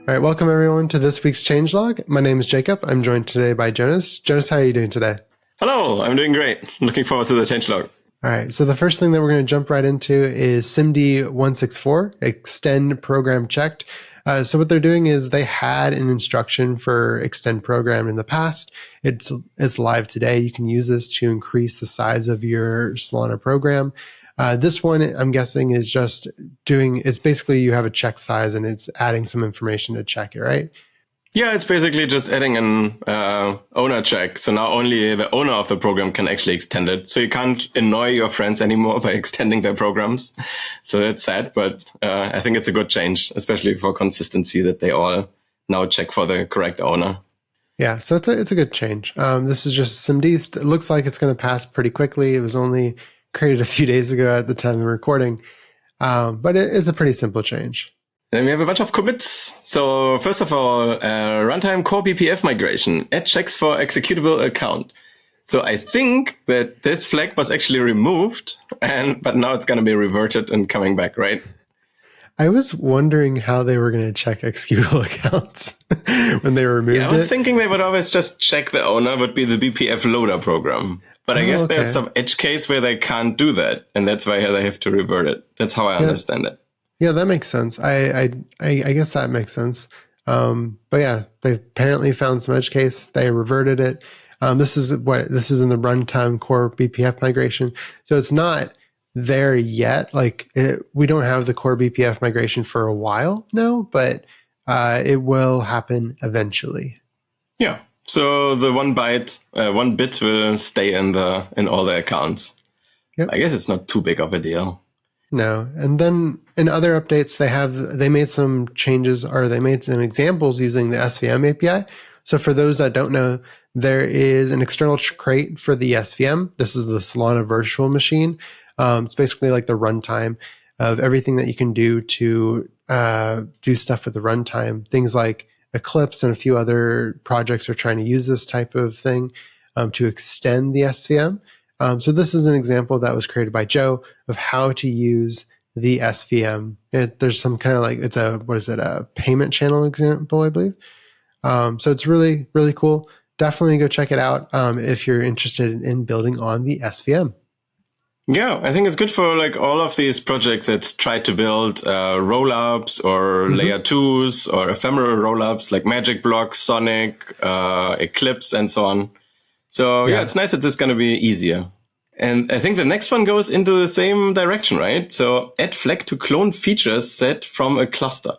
All right, welcome everyone to this week's changelog. My name is Jacob. I'm joined today by Jonas. Jonas, how are you doing today? Hello, I'm doing great. Looking forward to the changelog. All right, so the first thing that we're going to jump right into is SIMD 164, ExtendProgramChecked. So what they're doing is they had an instruction for extend program in the past. It's live today. You can use this to increase the size of your Solana program. This one, I'm guessing, is just it's basically you have a check size and it's adding some information to check it, right? Yeah, it's basically just adding an owner check. So now only the owner of the program can actually extend it. So you can't annoy your friends anymore by extending their programs. So that's sad, but I think it's a good change, especially for consistency, that they all now check for the correct owner. Yeah, so it's a good change. This is just SIMD. It looks like it's going to pass pretty quickly. It was only created a few days ago at the time of the recording, but it's a pretty simple change. Then we have a bunch of commits. So first of all, runtime core BPF migration, add checks for executable account. So I think that this flag was actually removed, but now it's going to be reverted and coming back, right? I was wondering how they were going to check executable accounts when they removed it. Yeah, I was thinking they would always just check the owner would be the BPF loader program. But I guess there's some edge case where they can't do that, and that's why they have to revert it. That's how I understand it. Yeah, that makes sense. I guess that makes sense. But yeah, they apparently found some edge case. They reverted it. This is in the runtime core BPF migration. So it's not there yet. We don't have the core BPF migration for a while now, but it will happen eventually. Yeah. So the one bit will stay in all the accounts. Yep. I guess it's not too big of a deal. No. And then in other updates, they made some changes, or they made some examples using the SVM API. So for those that don't know, there is an external crate for the SVM. This is the Solana virtual machine. It's basically like the runtime of everything that you can do to do stuff with the runtime. Things like Eclipse and a few other projects are trying to use this type of thing to extend the SVM. So this is an example that was created by Joe of how to use the SVM. There's some kind of it's a payment channel example, I believe. So it's really, really cool. Definitely go check it out if you're interested in building on the SVM. Yeah, I think it's good for all of these projects that try to build rollups or layer 2s or ephemeral rollups like Magic Blocks, Sonic, Eclipse, and so on. So yeah, it's nice that this is going to be easier. And I think the next one goes into the same direction, right? So add flag to clone features set from a cluster.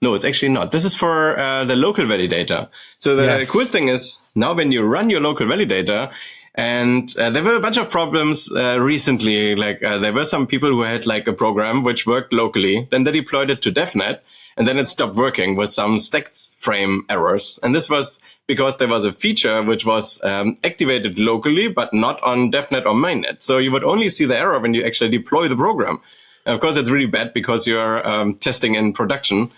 No, it's actually not. This is for the local validator. So the cool thing is now when you run your local validator, and there were a bunch of problems recently. There were some people who had a program which worked locally. Then they deployed it to DevNet, and then it stopped working with some stack frame errors. And this was because there was a feature which was activated locally, but not on DevNet or mainnet. So you would only see the error when you actually deploy the program. And of course, it's really bad because you're testing in production.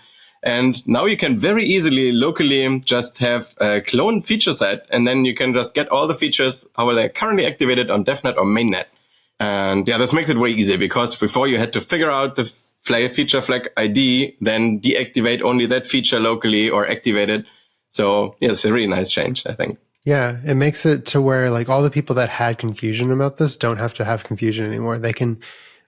And now you can very easily locally just have a clone feature set, and then you can just get all the features how they're currently activated on DevNet or mainnet. And yeah, this makes it way easier because before you had to figure out the feature flag ID, then deactivate only that feature locally or activate it. So yeah, it's a really nice change, I think. Yeah, it makes it to where all the people that had confusion about this don't have to have confusion anymore. They can,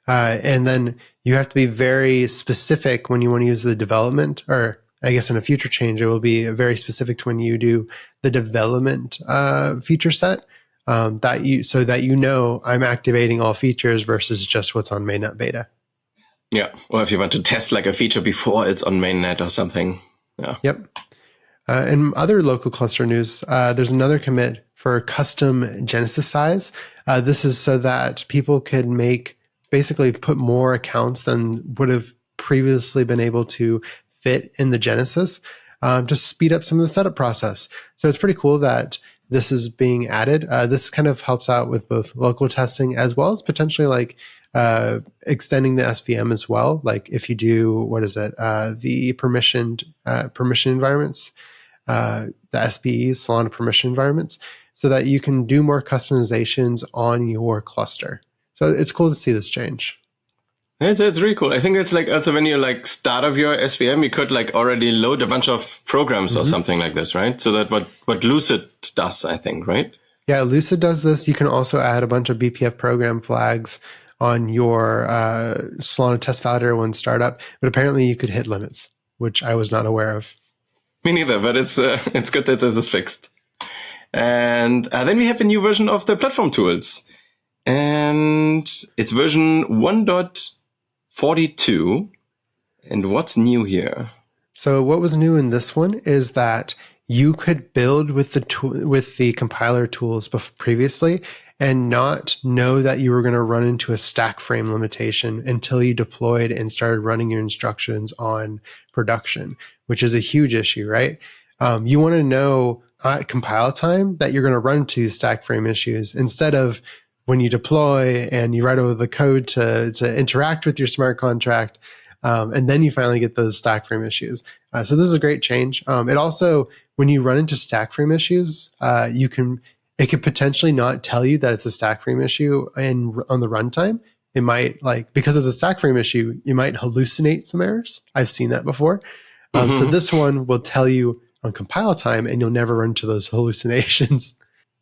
and then you have to be very specific when you want to use the development, or I guess in a future change, it will be very specific to when you do the development feature set, so that I'm activating all features versus just what's on mainnet beta. Yeah, or if you want to test a feature before it's on mainnet or something. Yeah. Yep. And other local cluster news, there's another commit for custom Genesis size. This is so that people can basically put more accounts than would have previously been able to fit in the Genesis, just speed up some of the setup process. So it's pretty cool that this is being added. This kind of helps out with both local testing as well as potentially extending the SVM as well. If you do, the permission environments, the SPEs, Solana permission environments, so that you can do more customizations on your cluster. So it's cool to see this change. That's really cool. I think it's like also when you like start up your SVM, you could like already load a bunch of programs or something like this, right? So that what Lucid does, I think, right? Yeah, Lucid does this. You can also add a bunch of BPF program flags on your Solana test validator when startup, but apparently you could hit limits, which I was not aware of. Me neither, but it's good that this is fixed. And then we have a new version of the platform tools, and it's version 1.42. And what's new here? So what was new in this one is that you could build with the compiler tools previously and not know that you were going to run into a stack frame limitation until you deployed and started running your instructions on production, which is a huge issue, right? You want to know at compile time that you're going to run into these stack frame issues instead of when you deploy and you write over the code to interact with your smart contract. And then you finally get those stack frame issues. So this is a great change. It also, when you run into stack frame issues, it could potentially not tell you that it's a stack frame issue on the runtime. It might, like, because it's a stack frame issue, you might hallucinate some errors. I've seen that before. So this one will tell you on compile time, and you'll never run into those hallucinations.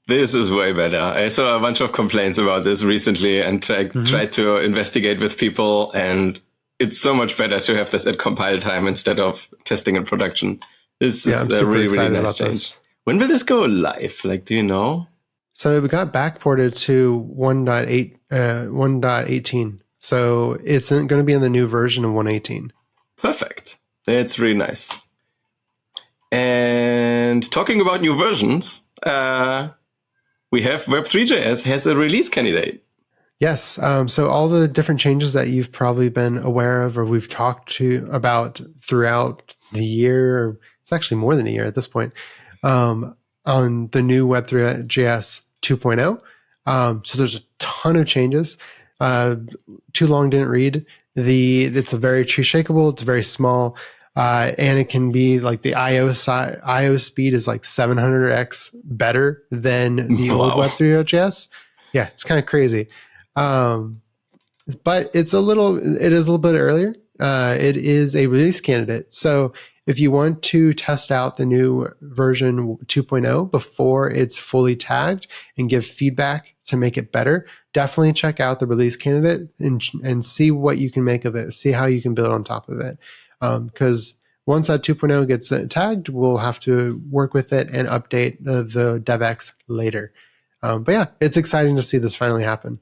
This is way better. I saw a bunch of complaints about this recently and tried to investigate with people, and it's so much better to have this at compile time instead of testing in production. This is a really, really nice change. When will this go live? Like, do you know? So it got backported to 1.18. So it's going to be in the new version of 1.18. Perfect. That's really nice. And talking about new versions, we have Web3.js has a release candidate. Yes. So all the different changes that you've probably been aware of or we've talked about throughout the year, it's actually more than a year at this point, on the new Web3.js 2.0. So there's a ton of changes. Too long didn't read. It's a very tree shakeable. It's very small. And it can be like the IO speed is like 700x better than the old Web3.js. Yeah, it's kind of crazy. But it is a little bit earlier. It is a release candidate. So if you want to test out the new version 2.0 before it's fully tagged and give feedback to make it better, definitely check out the release candidate and see what you can make of it. See how you can build on top of it. Because once that 2.0 gets tagged, we'll have to work with it and update the DevX later. But yeah, it's exciting to see this finally happen.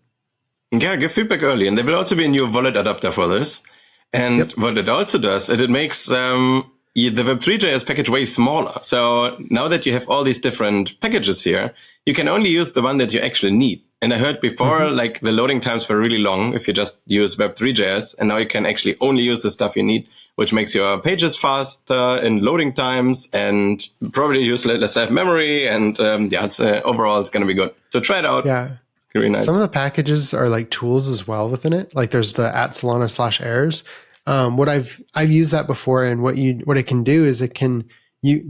Yeah, give feedback early. And there will also be a new wallet adapter for this. And what it also does, it makes the Web3.js package way smaller. So now that you have all these different packages here, you can only use the one that you actually need. And I heard before, like the loading times were really long if you just use Web3.js. And now you can actually only use the stuff you need, which makes your pages faster in loading times and probably use less memory. And overall, it's going to be good. So try it out. Yeah. Really nice. Some of the packages are like tools as well within it. Like there's the @Solana/errors. What I've used that before, and what it can do is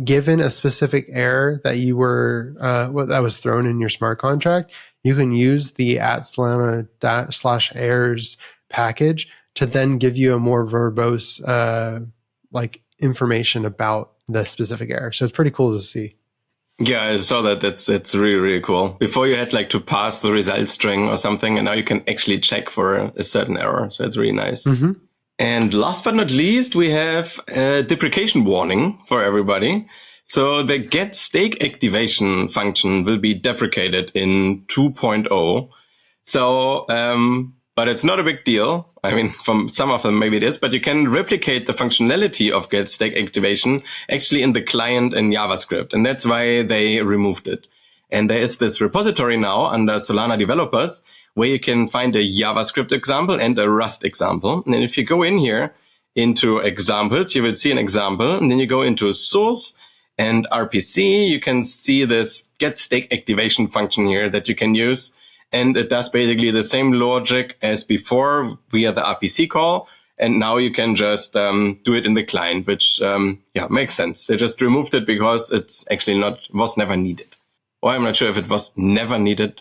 given a specific error that that was thrown in your smart contract, you can use the @Solana/errors package to then give you a more verbose information about the specific error. So it's pretty cool to see. Yeah, I saw that. It's really, really cool. Before you had like to pass the result string or something, and now you can actually check for a certain error. So it's really nice. And last but not least, we have a deprecation warning for everybody. So the get stake activation function will be deprecated in 2.0. So, but it's not a big deal. I mean, from some of them, maybe it is, but you can replicate the functionality of get stake activation actually in the client in JavaScript. And that's why they removed it. And there is this repository now under Solana Developers where you can find a JavaScript example and a Rust example. And then if you go in here into examples, you will see an example. And then you go into source and RPC, you can see this get stake activation function here that you can use. And it does basically the same logic as before via the RPC call. And now you can just do it in the client, which makes sense. They just removed it because it's actually was never needed. Or I'm not sure if it was never needed.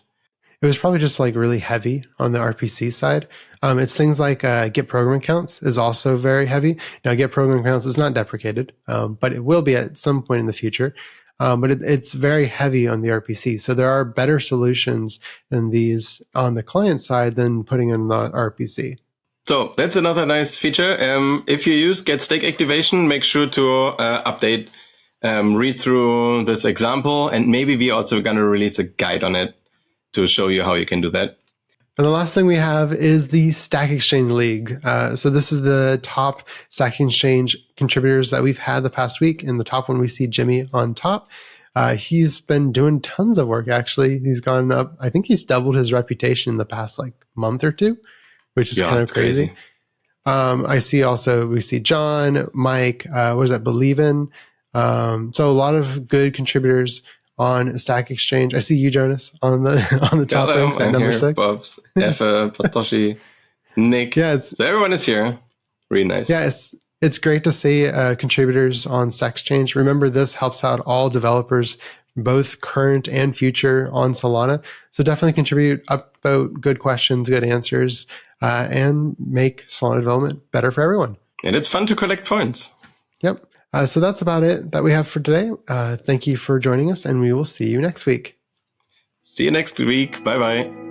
It was probably just like really heavy on the RPC side. It's things like get program accounts is also very heavy. Now, get program accounts is not deprecated, but it will be at some point in the future. But it's very heavy on the RPC. So there are better solutions than these on the client side than putting in the RPC. So that's another nice feature. If you use get stake activation, make sure to update, read through this example, and maybe we also going to release a guide on it to show you how you can do that. And the last thing we have is the StackExchange League. So this is the top StackExchange contributors that we've had the past week. In the top one, we see Jimmy on top. He's been doing tons of work, actually. He's gone up. I think he's doubled his reputation in the past month or two, which is kind of crazy. We see John, Mike, what is that, Believe In. So a lot of good contributors on StackExchange. I see you, Jonas, on the top ranks at number 6. Bobs, Effa, Patoshi, Nick. Yeah, so everyone is here. Really nice. Yeah, it's great to see contributors on StackExchange. Remember, this helps out all developers, both current and future, on Solana. So definitely contribute, upvote, good questions, good answers, and make Solana development better for everyone. And it's fun to collect points. Yep. So that's about it that we have for today. Thank you for joining us, and we will see you next week. See you next week. Bye-bye.